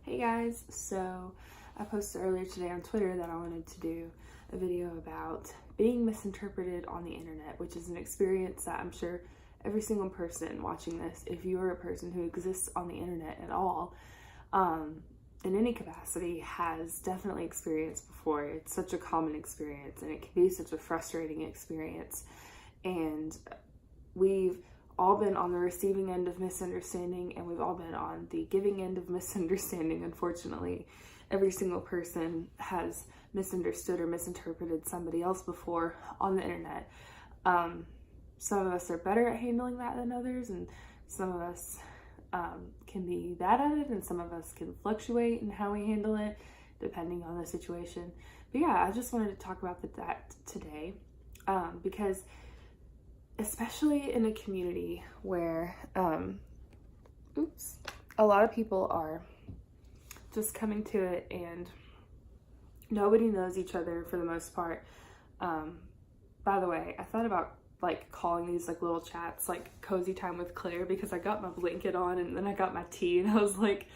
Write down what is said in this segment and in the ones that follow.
Hey guys, so I posted earlier today on Twitter that I wanted to do a video about being misinterpreted on the internet, which is an experience that I'm sure every single person watching this, if you are a person who exists on the internet at all, in any capacity, has definitely experienced before. It's such a common experience and it can be such a frustrating experience. And we've all been on the receiving end of misunderstanding, and we've all been on the giving end of misunderstanding. Unfortunately, every single person has misunderstood or misinterpreted somebody else before on the internet. Some of us are better at handling that than others, and some of us can be bad at it, and some of us can fluctuate in how we handle it depending on the situation. But yeah, I just wanted to talk about that today, because especially in a community where a lot of people are just coming to it and nobody knows each other for the most part. By the way, I thought about calling these little chats cozy time with Claire, because I got my blanket on and then I got my tea and I was like,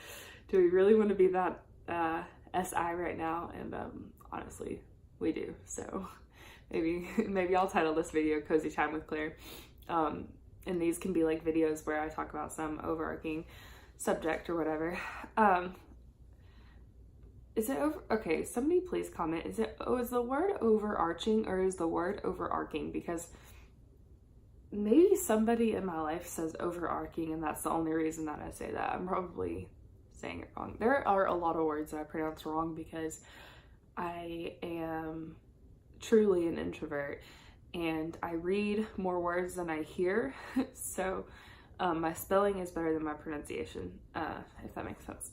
do we really want to be that SI right now? And honestly, we do. So maybe I'll title this video Cozy Time with Claire. And these can be videos where I talk about some overarching subject or whatever. Is it over? Okay, somebody please comment. Is the word overarching or is the word overarching? Because maybe somebody in my life says overarching and that's the only reason that I say that. I'm probably saying it wrong. There are a lot of words that I pronounce wrong because I am truly an introvert and I read more words than I hear. So my spelling is better than my pronunciation, if that makes sense.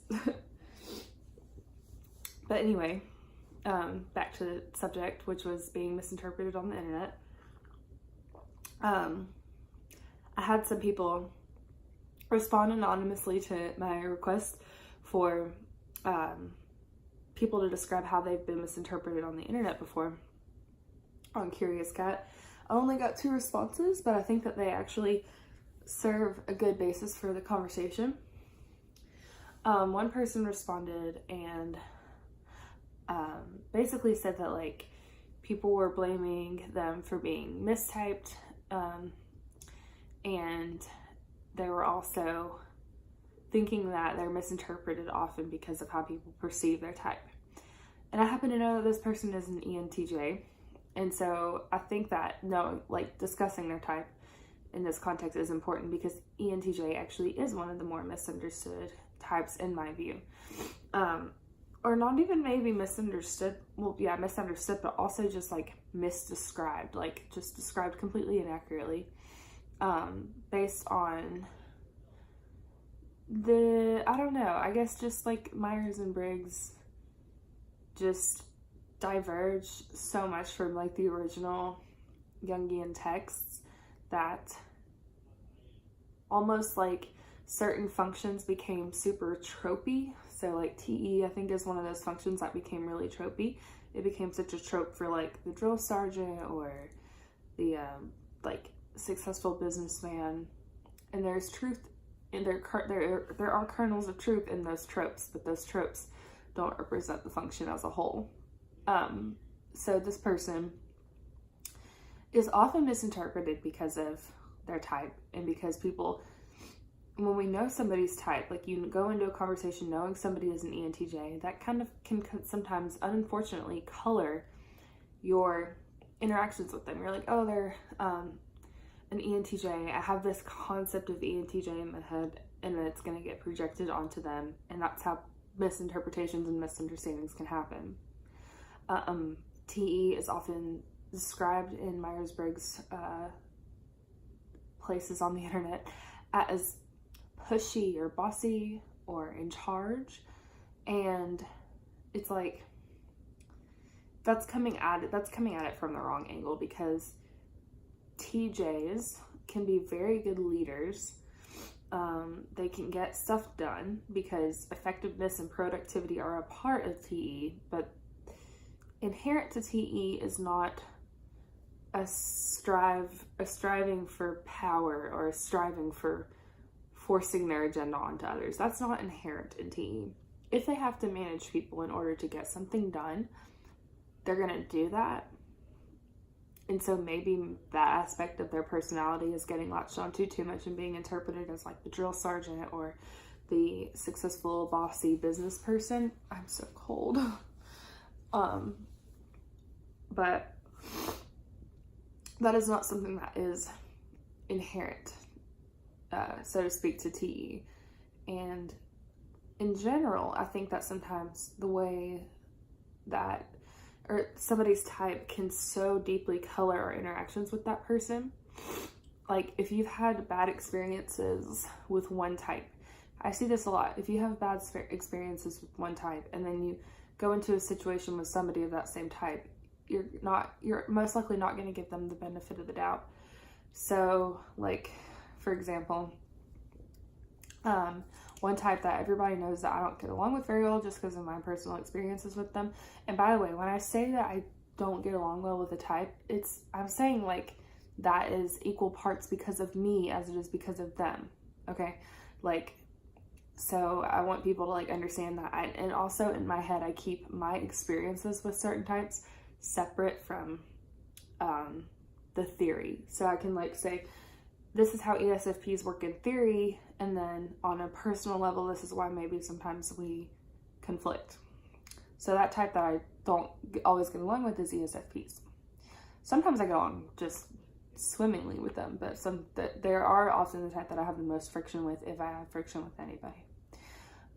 But anyway, back to the subject, which was being misinterpreted on the internet. I had some people respond anonymously to my request for people to describe how they've been misinterpreted on the internet before on Curious Cat. I only got 2 responses, but I think that they actually serve a good basis for the conversation. One person responded and basically said that people were blaming them for being mistyped, and they were also thinking that they're misinterpreted often because of how people perceive their type. And I happen to know that this person is an ENTJ, and so I think that discussing their type in this context is important because ENTJ actually is one of the more misunderstood types in my view. Or not even maybe misunderstood, misunderstood, but also just misdescribed, just described completely inaccurately, based on I guess just Myers and Briggs just diverge so much from the original Jungian texts that almost certain functions became super tropey. So TE, I think, is one of those functions that became really tropey. It became such a trope for the drill sergeant or the successful businessman. And there's truth in there are kernels of truth in those tropes, but those tropes don't represent the function as a whole. So this person is often misinterpreted because of their type, and because people, when we know somebody's type, you go into a conversation knowing somebody is an ENTJ, that kind of can sometimes unfortunately color your interactions with them. You're like, oh, they're an ENTJ. I have this concept of ENTJ in my head, and then it's going to get projected onto them, and that's how misinterpretations and misunderstandings can happen. TE is often described in Myers-Briggs places on the internet as pushy or bossy or in charge, and it's that's coming at it from the wrong angle, because TJs can be very good leaders. They can get stuff done because effectiveness and productivity are a part of TE, but inherent to TE is not a striving for power or a striving for forcing their agenda onto others. That's not inherent in TE. if they have to manage people in order to get something done, they're going to do that. And so maybe that aspect of their personality is getting latched onto too much and being interpreted as like the drill sergeant or the successful, bossy business person. I'm so cold. But that is not something that is inherent, so to speak, to TE. And in general, I think that sometimes the way that or somebody's type can so deeply color our interactions with that person. Like, if you've had bad experiences with one type, I see this a lot. If you have bad experiences with one type and then you go into a situation with somebody of that same type, you're most likely not going to give them the benefit of the doubt. So, like, for example, one type that everybody knows that I don't get along with very well just because of my personal experiences with them. And by the way, when I say that I don't get along well with a type, I'm saying like that is equal parts because of me as it is because of them. Okay? Like, so I want people to like understand that. And also in my head, I keep my experiences with certain types separate from the theory. So I can like say, this is how ESFPs work in theory, and then on a personal level, this is why maybe sometimes we conflict. So that type that I don't always get along with is ESFPs. Sometimes I get along just swimmingly with them, but there are often the type that I have the most friction with, if I have friction with anybody.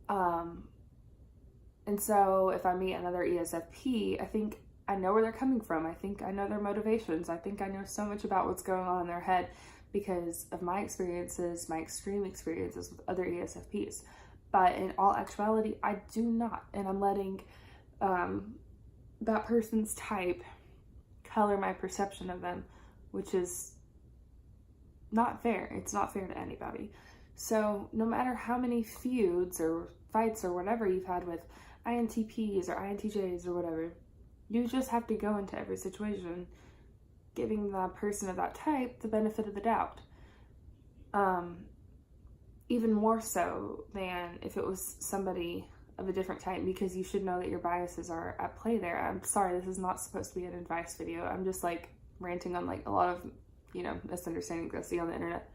And so if I meet another ESFP, I think I know where they're coming from. I think I know their motivations. I think I know so much about what's going on in their head because of my experiences, my extreme experiences with other ESFPs. But in all actuality, I do not. And I'm letting that person's type color my perception of them, which is not fair. It's not fair to anybody. So no matter how many feuds or fights or whatever you've had with INTPs or INTJs or whatever, you just have to go into every situation giving the person of that type the benefit of the doubt. Even more so than if it was somebody of a different type, because you should know that your biases are at play there. I'm sorry, this is not supposed to be an advice video. I'm just like ranting on like a lot of, misunderstandings I see on the internet.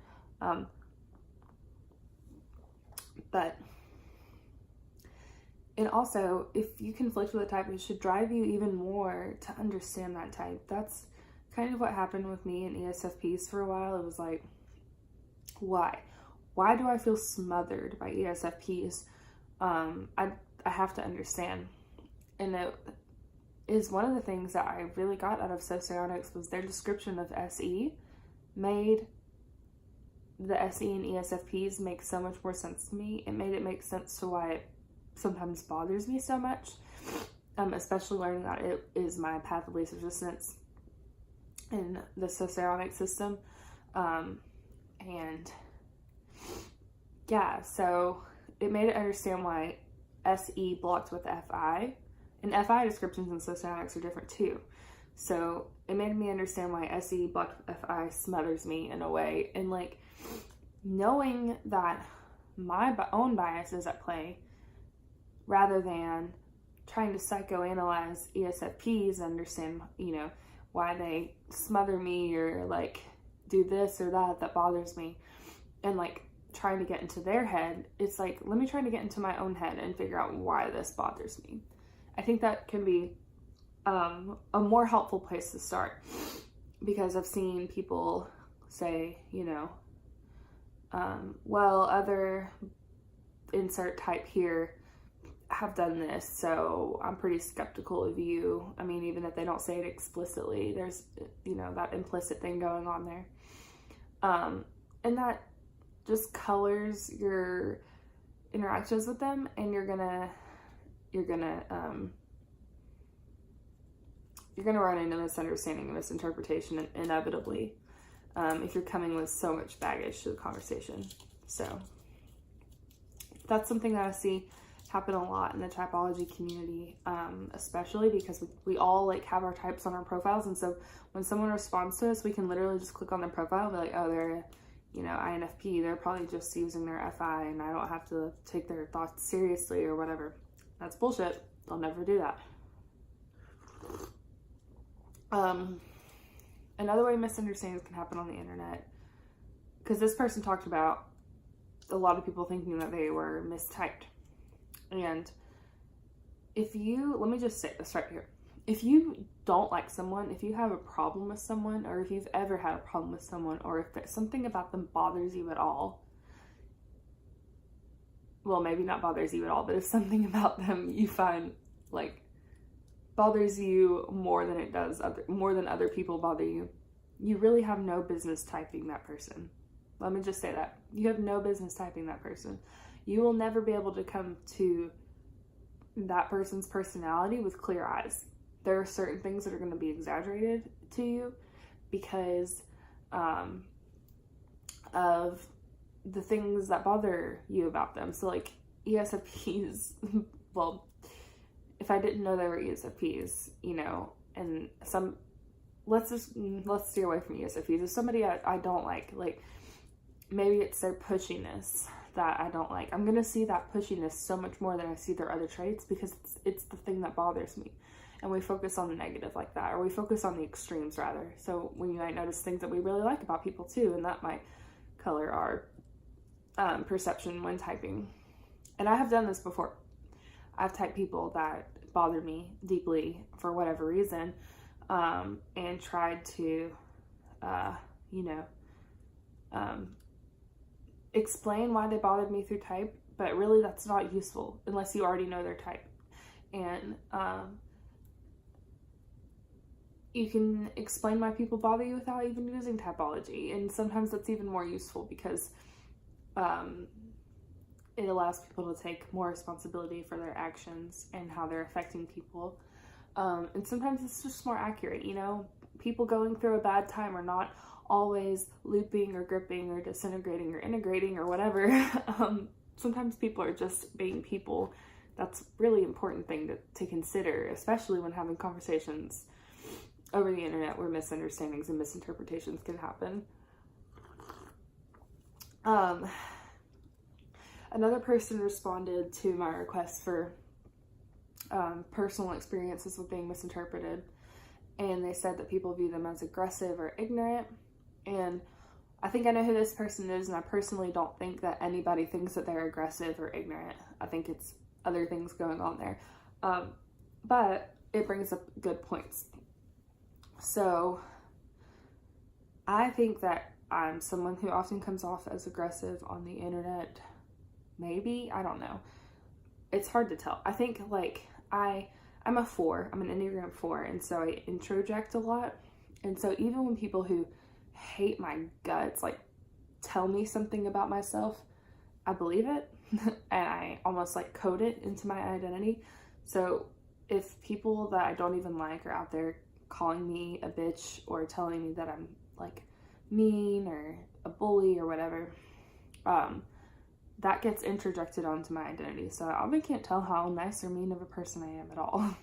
And also, if you conflict with a type, it should drive you even more to understand that type. That's kind of what happened with me and ESFPs for a while. It was like, why? Why do I feel smothered by ESFPs? I have to understand. And it is one of the things that I really got out of socionics was their description of SE made the SE and ESFPs make so much more sense to me. It made it make sense to why it sometimes bothers me so much, especially learning that it is my path of least resistance in the socionic system. And yeah, so it made it understand why SE blocked with FI, and FI descriptions in socionics are different too. So it made me understand why SE blocked with FI smothers me in a way, and like knowing that my own bias is at play rather than trying to psychoanalyze ESFPs and understand, why they smother me or like do this or that bothers me, and like trying to get into their head. It's like, let me try to get into my own head and figure out why this bothers me. I think that can be a more helpful place to start, because I've seen people say, well, other insert type here have done this, so I'm pretty skeptical of you. I mean, even if they don't say it explicitly, there's, that implicit thing going on there. And that just colors your interactions with them, and you're gonna run into misunderstanding and misinterpretation inevitably, if you're coming with so much baggage to the conversation. So that's something that I see happen a lot in the typology community, especially because we all like have our types on our profiles, and so when someone responds to us, we can literally just click on their profile and be like, oh, they're INFP, they're probably just using their FI, and I don't have to take their thoughts seriously or whatever. That's bullshit. I'll never do that. Another way misunderstandings can happen on the internet, because this person talked about a lot of people thinking that they were mistyped. And let me just say this right here. If you don't like someone, if you have a problem with someone, or if you've ever had a problem with someone, or if there's something about them bothers you at all, well, maybe not bothers you at all, but if something about them you find like bothers you more than other people bother you, you really have no business typing that person. Let me just say that. You have no business typing that person. You will never be able to come to that person's personality with clear eyes. There are certain things that are going to be exaggerated to you because of the things that bother you about them. So like ESFPs, well, if I didn't know they were ESFPs, and let's steer away from ESFPs. If somebody I don't like maybe it's their pushiness that I don't like. I'm going to see that pushiness so much more than I see their other traits, because it's the thing that bothers me. And we focus on the negative like that, or we focus on the extremes rather. So we might notice things that we really like about people too, and that might color our perception when typing. And I have done this before. I've typed people that bothered me deeply for whatever reason, and tried to, explain why they bothered me through type, but really that's not useful unless you already know their type. And you can explain why people bother you without even using typology, and sometimes that's even more useful because it allows people to take more responsibility for their actions and how they're affecting people. And sometimes it's just more accurate, people going through a bad time are not always looping or gripping or disintegrating or integrating or whatever. Sometimes people are just being people. That's a really important thing to consider, especially when having conversations over the internet where misunderstandings and misinterpretations can happen. Another person responded to my request for personal experiences with being misinterpreted, and they said that people view them as aggressive or ignorant. And I think I know who this person is, and I personally don't think that anybody thinks that they're aggressive or ignorant. I think it's other things going on there. But it brings up good points. So I think that I'm someone who often comes off as aggressive on the internet. Maybe, I don't know. It's hard to tell. I think I'm a 4. I'm an Enneagram 4, and so I introject a lot. And so even when people who hate my guts tell me something about myself, I believe it, and I almost code it into my identity. So if people that I don't even like are out there calling me a bitch or telling me that I'm mean or a bully or whatever, that gets introjected onto my identity. So I often can't tell how nice or mean of a person I am at all,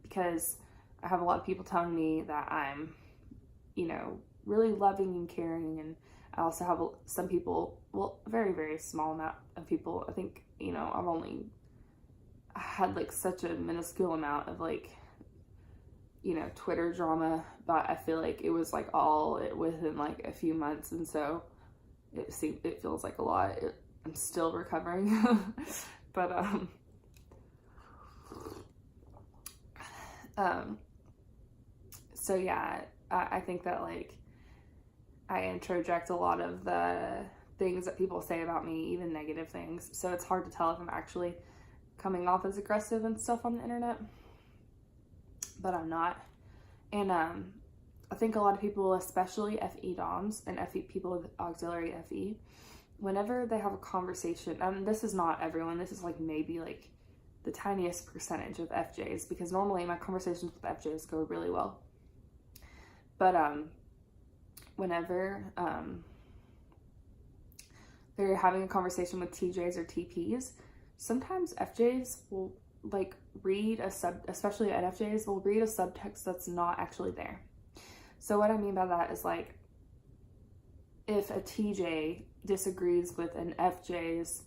because I have a lot of people telling me that I'm, really loving and caring, and I also have some people, well, a very, very small amount of people. I think, I've only had such a minuscule amount of Twitter drama, but I feel like it was all within a few months, and so it feels like a lot. I'm still recovering, but so yeah, I think that I introject a lot of the things that people say about me, even negative things. So it's hard to tell if I'm actually coming off as aggressive and stuff on the internet, but I'm not. And I think a lot of people, especially FE DOMs and FE people with auxiliary FE, whenever they have a conversation, this is not everyone, this is maybe the tiniest percentage of FJs, because normally my conversations with FJs go really well. But whenever they're having a conversation with TJs or TPs, sometimes FJs will read especially at FJs, will read a subtext that's not actually there. So what I mean by that is if a TJ disagrees with an FJ's,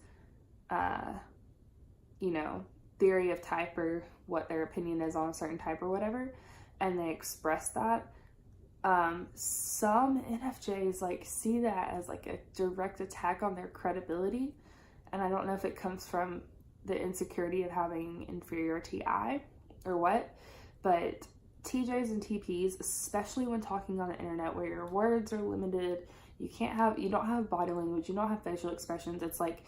theory of type or what their opinion is on a certain type or whatever, and they express that. Some NFJs like see that as like a direct attack on their credibility, and I don't know if it comes from the insecurity of having inferiority or what, but TJs and TPs, especially when talking on the internet where your words are limited, you don't have body language, you don't have facial expressions. It's like,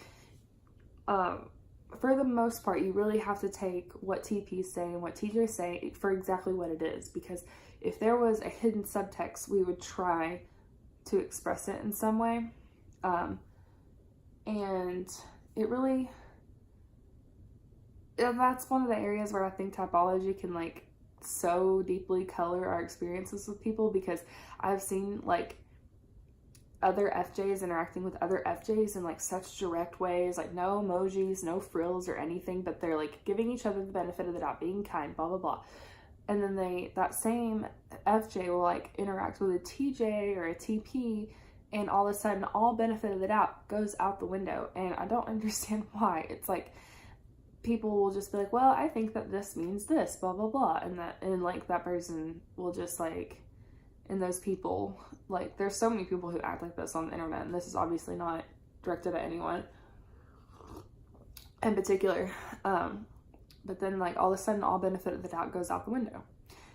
for the most part, you really have to take what TPs say and what TJs say for exactly what it is, because if there was a hidden subtext, we would try to express it in some way. And it really, that's one of the areas where I think typology can like so deeply color our experiences with people, because I've seen like other FJs interacting with other FJs in like such direct ways, like no emojis, no frills or anything, but they're like giving each other the benefit of the doubt, being kind, blah blah blah. And then that same FJ will like interact with a TJ or a TP, and all of a sudden all benefit of the doubt goes out the window, and I don't understand why. It's like people will just be like, well, I think that this means this, blah blah blah, and like that person will just like, and those people, like, there's so many people who act like this on the internet, and this is obviously not directed at anyone in particular, but then like all of a sudden all benefit of the doubt goes out the window.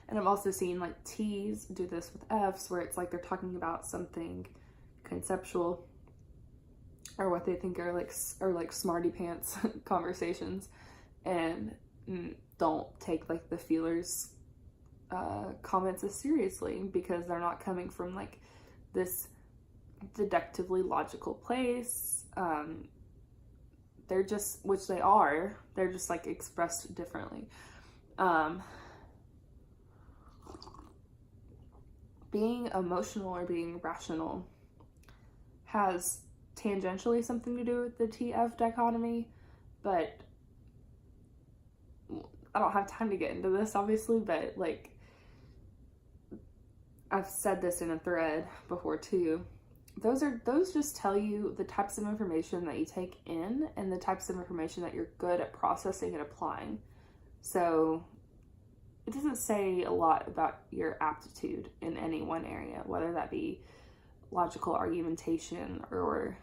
And I've also seen like T's do this with F's, where it's like they're talking about something conceptual or what they think are like smarty pants conversations, and don't take like the feelers comments as seriously, because they're not coming from like this deductively logical place. They're just, which they are, they're just like expressed differently. Being emotional or being rational has tangentially something to do with the TF dichotomy, but I don't have time to get into this obviously, but like I've said this in a thread before too. Those just tell you the types of information that you take in and the types of information that you're good at processing and applying. So it doesn't say a lot about your aptitude in any one area, whether that be logical argumentation or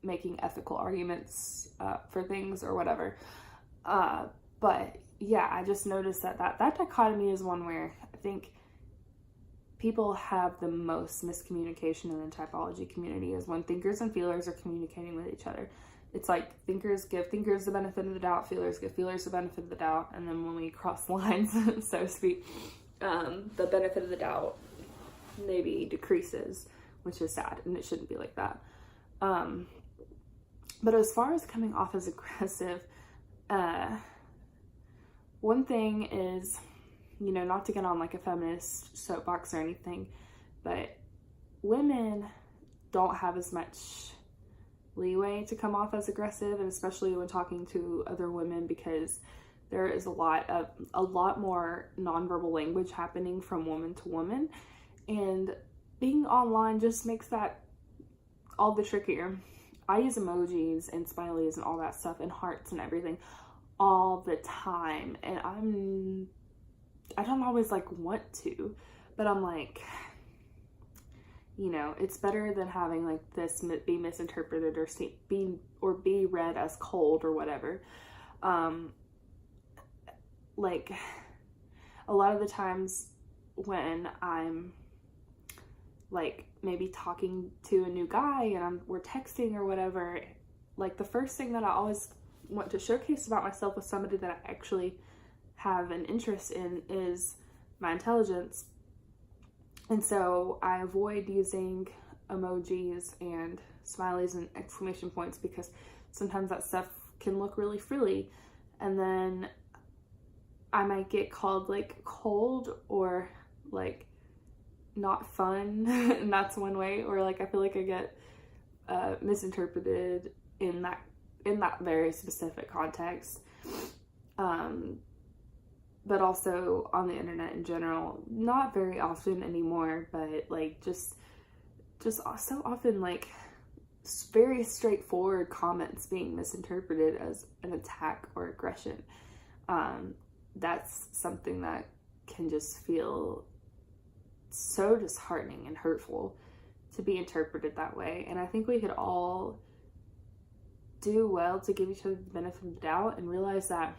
making ethical arguments for things or whatever. But yeah, I just noticed that dichotomy is one where I think people have the most miscommunication in the typology community, is when thinkers and feelers are communicating with each other. It's like thinkers give thinkers the benefit of the doubt, feelers give feelers the benefit of the doubt, and then when we cross lines, so to speak, the benefit of the doubt maybe decreases, which is sad, and it shouldn't be like that. But as far as coming off as aggressive, one thing is, you know, not to get on like a feminist soapbox or anything, but women don't have as much leeway to come off as aggressive, and especially when talking to other women, because there is a lot more nonverbal language happening from woman to woman, and being online just makes that all the trickier. I use emojis and smileys and all that stuff and hearts and everything all the time, and I don't always like want to, but I'm like, you know, it's better than having like this be misinterpreted or be read as cold or whatever. Like a lot of the times when I'm like maybe talking to a new guy and we're texting or whatever, like the first thing that I always want to showcase about myself with somebody that I actually have an interest in is my intelligence. And so I avoid using emojis and smileys and exclamation points, because sometimes that stuff can look really frilly, and then I might get called like cold or like not fun and that's one way, or like I feel like I get misinterpreted in that very specific context. But also on the internet in general, not very often anymore, but like just so often, like very straightforward comments being misinterpreted as an attack or aggression. That's something that can just feel so disheartening and hurtful to be interpreted that way. And I think we could all do well to give each other the benefit of the doubt and realize that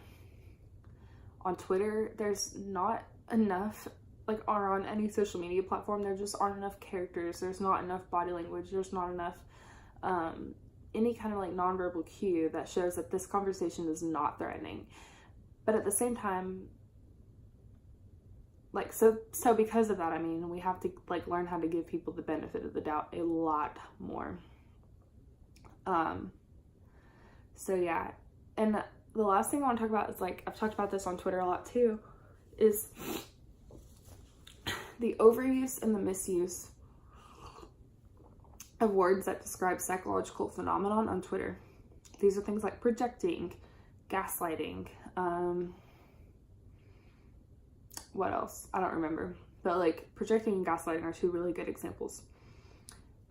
on Twitter, there's not enough, like, or on any social media platform, there just aren't enough characters, there's not enough body language, there's not enough any kind of like nonverbal cue that shows that this conversation is not threatening. But at the same time, like, so because of that, I mean, we have to like learn how to give people the benefit of the doubt a lot more. So yeah, and the last thing I want to talk about is, like, I've talked about this on Twitter a lot too, is the overuse and the misuse of words that describe psychological phenomenon on Twitter. These are things like projecting, gaslighting, what else? I don't remember. But like projecting and gaslighting are two really good examples.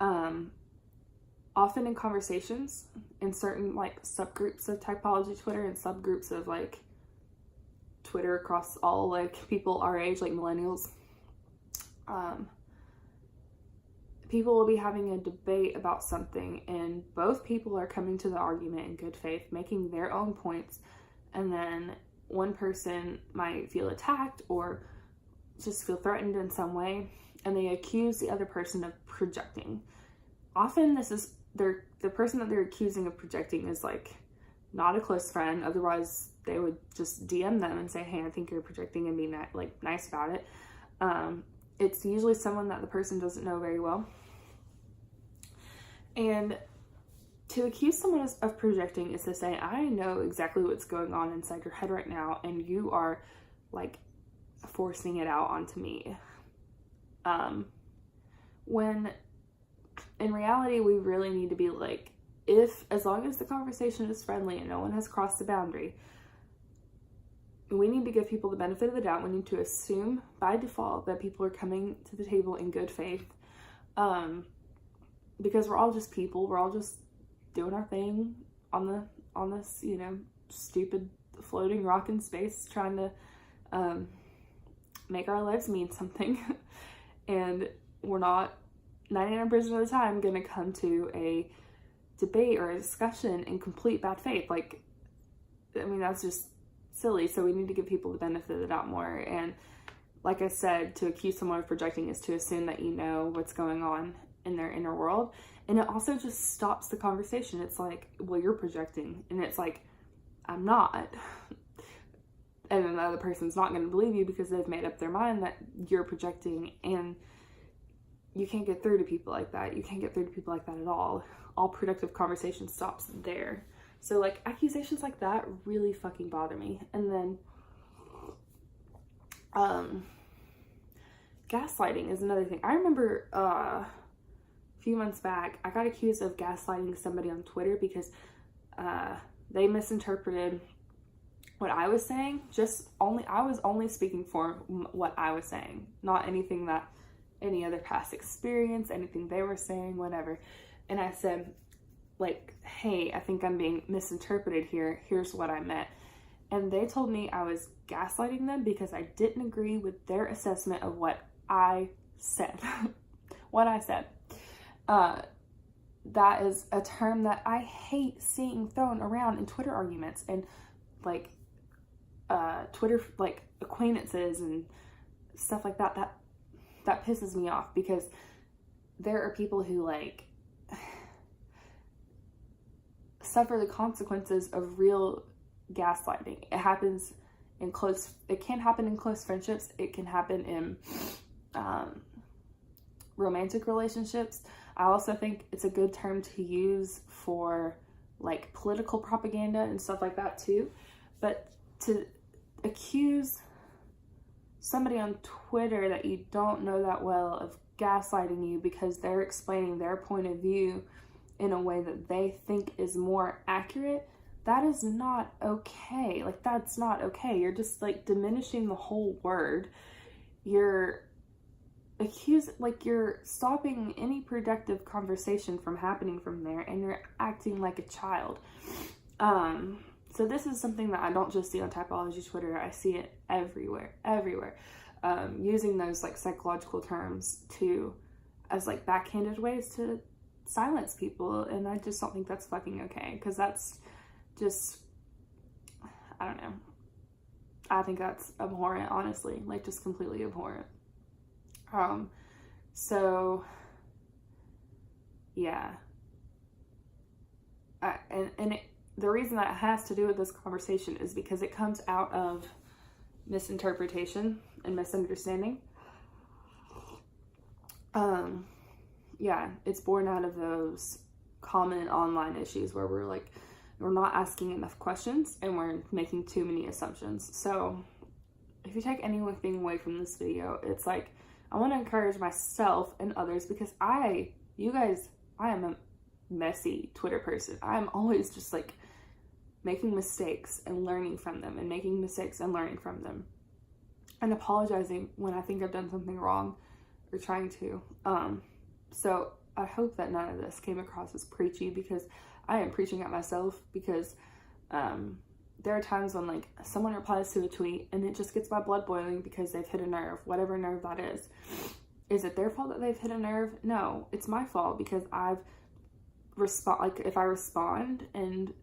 Often in conversations, in certain like subgroups of typology Twitter and subgroups of like Twitter across all like people our age, like millennials, people will be having a debate about something and both people are coming to the argument in good faith, making their own points, and then one person might feel attacked or just feel threatened in some way, and they accuse the other person of projecting. Often this is the person that they're accusing of projecting is like not a close friend, otherwise they would just DM them and say, hey, I think you're projecting, and be like nice about it. It's usually someone that the person doesn't know very well. And to accuse someone of projecting is to say, I know exactly what's going on inside your head right now, and you are like forcing it out onto me. When in reality, we really need to be like, as long as the conversation is friendly and no one has crossed the boundary, we need to give people the benefit of the doubt. We need to assume by default that people are coming to the table in good faith, because we're all just people. We're all just doing our thing on this, you know, stupid floating rock in space, trying to make our lives mean something. And we're not 99% of the time going to come to a debate or a discussion in complete bad faith. Like, I mean, that's just silly. So we need to give people the benefit of the doubt more. And like I said, to accuse someone of projecting is to assume that you know what's going on in their inner world. And it also just stops the conversation. It's like, well, you're projecting. And it's like, I'm not. And then the other person's not going to believe you because they've made up their mind that you're projecting. And you can't get through to people like that. You can't get through to people like that at all. All productive conversation stops there. So like accusations like that really fucking bother me. And then gaslighting is another thing. I remember a few months back, I got accused of gaslighting somebody on Twitter because they misinterpreted what I was saying. I was only speaking for what I was saying, not anything that any other past experience, anything they were saying, whatever. And I said, like, hey, I think I'm being misinterpreted here. Here's what I meant. And they told me I was gaslighting them because I didn't agree with their assessment of what I said. What I said. That is a term that I hate seeing thrown around in Twitter arguments and like Twitter like acquaintances and stuff like that. That pisses me off because there are people who like suffer the consequences of real gaslighting. It happens it can happen in close friendships. It can happen in romantic relationships. I also think it's a good term to use for like political propaganda and stuff like that too. But to accuse somebody on Twitter that you don't know that well of gaslighting you because they're explaining their point of view in a way that they think is more accurate, that is not okay. Like, that's not okay. You're just like diminishing the whole word. You're you're stopping any productive conversation from happening from there, and you're acting like a child. So this is something that I don't just see on typology Twitter. I see it everywhere. Using those like psychological terms as like backhanded ways to silence people, and I just don't think that's fucking okay, because that's just, I don't know. I think that's abhorrent, honestly, like just completely abhorrent. So yeah, the reason that it has to do with this conversation is because it comes out of misinterpretation and misunderstanding. Yeah, it's born out of those common online issues where we're not asking enough questions and we're making too many assumptions. So if you take anything away from this video, it's like, I want to encourage myself and others, because I am a messy Twitter person. I'm always just like making mistakes and learning from them, and making mistakes and learning from them, and apologizing when I think I've done something wrong, or trying to. So I hope that none of this came across as preachy, because I am preaching at myself, because there are times when like someone replies to a tweet and it just gets my blood boiling because they've hit a nerve, whatever nerve that is. Is it their fault that they've hit a nerve? No, it's my fault, because if I respond and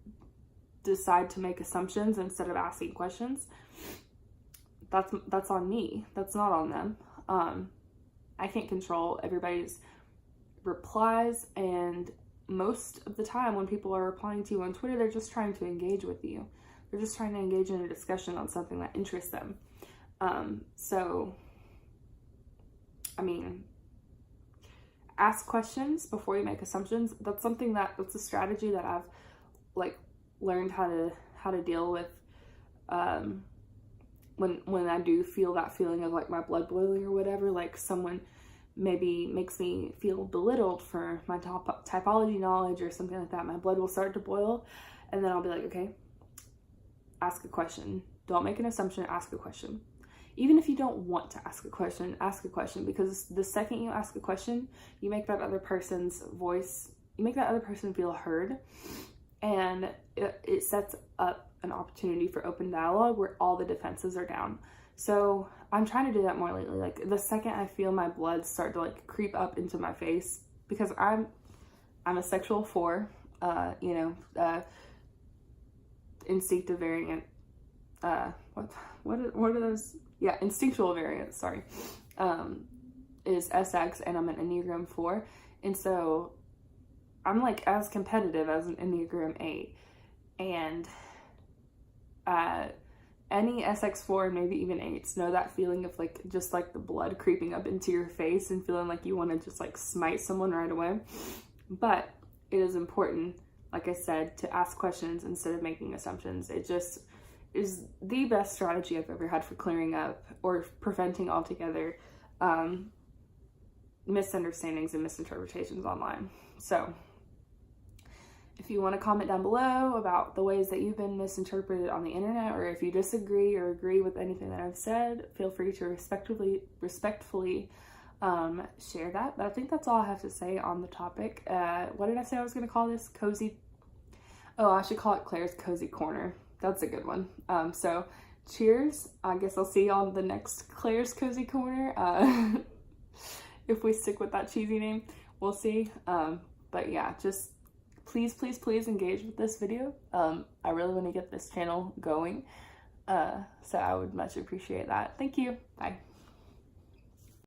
decide to make assumptions instead of asking questions, that's on me. That's not on them. I can't control everybody's replies, and most of the time when people are replying to you on Twitter, they're just trying to engage with you. They're just trying to engage in a discussion on something that interests them. So, I mean, ask questions before you make assumptions. That's a strategy that I've like learned how to deal with when I do feel that feeling of like my blood boiling or whatever, like someone maybe makes me feel belittled for my typology knowledge or something like that. My blood will start to boil, and then I'll be like, okay, ask a question. Don't make an assumption, ask a question. Even if you don't want to ask a question, because the second you ask a question, you make that other person's voice, you make that other person feel heard, and it sets up an opportunity for open dialogue where all the defenses are down. So I'm trying to do that more lately. Like the second I feel my blood start to like creep up into my face, because I'm a sexual 4, instinctive variant. What are those? Yeah, instinctual variant, sorry, is SX, and I'm an Enneagram 4. And so I'm like as competitive as an Enneagram 8. And any SX4 and maybe even 8s know that feeling of like just like the blood creeping up into your face and feeling like you want to just like smite someone right away. But it is important, like I said, to ask questions instead of making assumptions. It just is the best strategy I've ever had for clearing up or preventing altogether misunderstandings and misinterpretations online. So if you want to comment down below about the ways that you've been misinterpreted on the internet, or if you disagree or agree with anything that I've said, feel free to respectfully share that. But I think that's all I have to say on the topic. What did I say I was going to call this? I should call it Claire's Cozy Corner. That's a good one. So cheers. I guess I'll see you on the next Claire's Cozy Corner. If we stick with that cheesy name, we'll see. But yeah, just please engage with this video. I really want to get this channel going. So I would much appreciate that. Thank you. Bye.